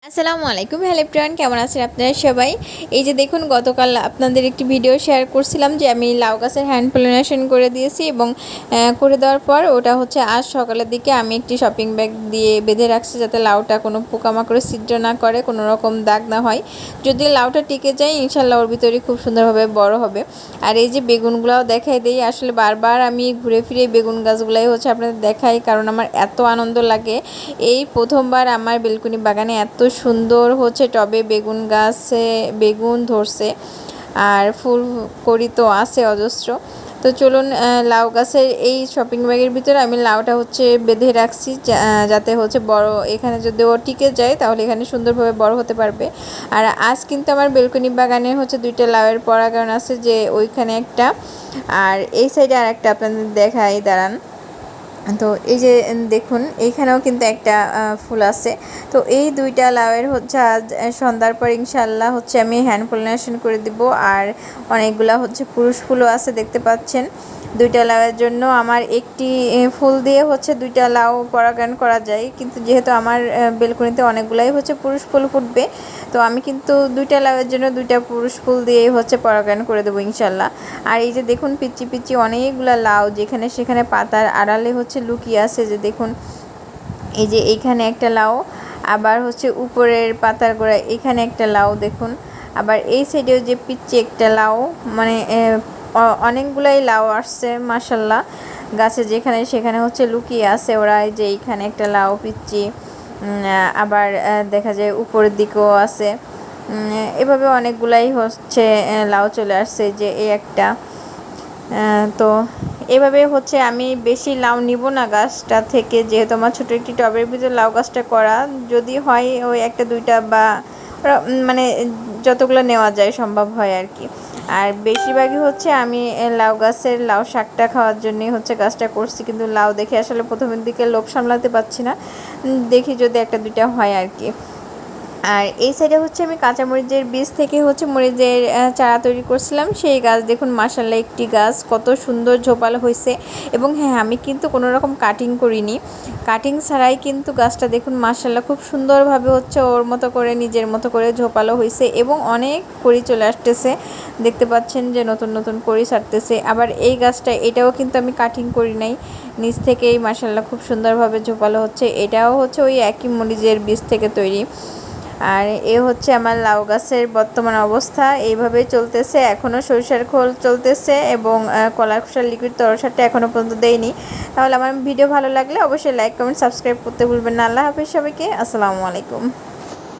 আসসালামু আলাইকুম hello everyone, কেমন আছেন আপনারা সবাই? এই যে দেখুন, গতকাল আপনাদের একটি ভিডিও শেয়ার করছিলাম যে আমি লাউ গাছের হ্যান্ড পলিনেশন করে দিয়েছি এবং করে দেওয়ার পর ওটা হচ্ছে আজ সকালের দিকে আমি একটি শপিং ব্যাগ দিয়ে বেঁধে রাখছি যাতে লাউটা কোনো পোকামাকড়ে ছিদ্র না করে, কোনো রকম দাগ না হয়। যদি লাউটা টিকে যায় ইনশাল্লাহ ওর ভিতরে খুব সুন্দরভাবে বড় হবে। আর এই যে বেগুনগুলাও দেখাই দিই, আসলে বারবার আমি ঘুরে ফিরে বেগুন গাছগুলাই হচ্ছে আপনাদের দেখাই, কারণ আমার এত আনন্দ লাগে। এই প্রথমবার আমার বেলকুনি বাগানে এত সুন্দর হচ্ছে টবে বেগুন গাছে বেগুন ধরছে, আর ফুল কড়ি তো আছে অজস্র। তো চলুন, লাউ গাছের এই শপিং ব্যাগের ভিতরে আমি লাউটা হচ্ছে বেঁধে রাখছি যাতে হচ্ছে বড়, এখানে যদি ও টিকে যায় তাহলে এখানে সুন্দরভাবে বড় হতে পারবে। আর আজ কিন্তু আমার বেলকুনি বাগানে হচ্ছে দুইটা লাউয়ের পরাগায়ন আছে, যে ওইখানে একটা আর এই সাইডে আর একটা আপনাদের দেখাই, দাঁড়ান। তো এই যে দেখুন, এইখানেও কিন্তু একটা ফুল আছে। তো এই দুইটা লাউয়ের হচ্ছে আজ সন্ধ্যার পর ইনশাল্লাহ হচ্ছে আমি হ্যান্ড পলিনেশন করে দিব। আর অনেকগুলা হচ্ছে পুরুষ ফুলও আছে, দেখতে পাচ্ছেন। দুইটা লাউয়ের জন্য আমার একটি ফুল দিয়ে হচ্ছে দুইটা লাউ পরাগায়ন করা যায়, কিন্তু যেহেতু আমার বেলকনিতে অনেকগুলাই হচ্ছে পুরুষ ফুল ফুটবে, তো আমি কিন্তু দুইটা লাউয়ের জন্য দুইটা পুরুষ ফুল দিয়েই হচ্ছে পরাগায়ন করে দেবো ইনশাল্লাহ। আর এই যে দেখুন, পিচি পিচি অনেকগুলো লাউ যেখানে সেখানে পাতার আড়ালে হচ্ছে লুকিয়ে আছে, যে দেখুন এই যে এইখানে একটা লাউ, আবার হচ্ছে উপরের পাতার গোড়ায় এখানে একটা লাউ দেখুন, আবার এই সাইডেও যে পিচ্ছি একটা লাউ, মানে অনেকগুলাই লাউ আসছে মাশাল্লাহ। গাছে যেখানে সেখানে হচ্ছে লুকিয়ে আছে ওরা। এই যে এইখানে একটা লাউ পিচ্ছি, আবার দেখা যায় উপরের দিকেও আছে। এভাবে অনেকগুলাই হচ্ছে লাউ চলে আসছে, যে এই একটা। তো এভাবে হচ্ছে আমি বেশি লাউ নিব না গাছটা থেকে, যেহেতু আমার ছোটো একটি টবের ভিতরে লাউ গাছটা করা, যদি হয় ওই একটা দুইটা বা মানে যতগুলো নেওয়া যায় সম্ভব হয় আর কি। আর বেশিরভাগই হচ্ছে আমি লাউ গাছের লাউ শাকটা খাওয়ার জন্যই হচ্ছে গাছটা করছি, কিন্তু লাউ দেখে আসলে প্রথমের দিকে লোভ সামলাতে পারছি না, দেখি যদি একটা দুইটা হয় আর কি। আর এই সাইডে হচ্ছে আমি কাঁচামরিচের বীজ থেকে হচ্ছে মরিচের চারা তৈরি করছিলাম, সেই গাছ দেখুন মাশাল্লাহ একটি গাছ কত সুন্দর ঝোপালো হয়েছে। এবং হ্যাঁ, আমি কিন্তু কোনো রকম কাটিং করিনি, কাটিং ছাড়াই কিন্তু গাছটা দেখুন মাশাল্লাহ খুব সুন্দরভাবে হচ্ছে ওর মতো করে নিজের মতো করে ঝোপালো হয়েছে, এবং অনেক কড়ি চলে আসতেছে, দেখতে পাচ্ছেন যে নতুন নতুন কড়ি ছাড়তেছে। আবার এই গাছটা এটাও কিন্তু আমি কাটিং করি নাই, নিচ থেকেই মাশাল্লাহ খুব সুন্দরভাবে ঝোপালো হচ্ছে, এটাও হচ্ছে ওই একই মরিচের বীজ থেকে তৈরি। আর এ হচ্ছে আমার লাউ গাছের বর্তমান অবস্থা, এইভাবেই চলতেছে। এখনও সরিষার খোল চলতেছে এবং কলার খোসার লিকুইড তরসারটা এখনও পর্যন্ত দেয়নি। তাহলে আমার ভিডিও ভালো লাগলে অবশ্যই লাইক কমেন্ট সাবস্ক্রাইব করতে ভুলবেন না। আল্লাহ হাফেজ সবাইকে, আসসালামু আলাইকুম।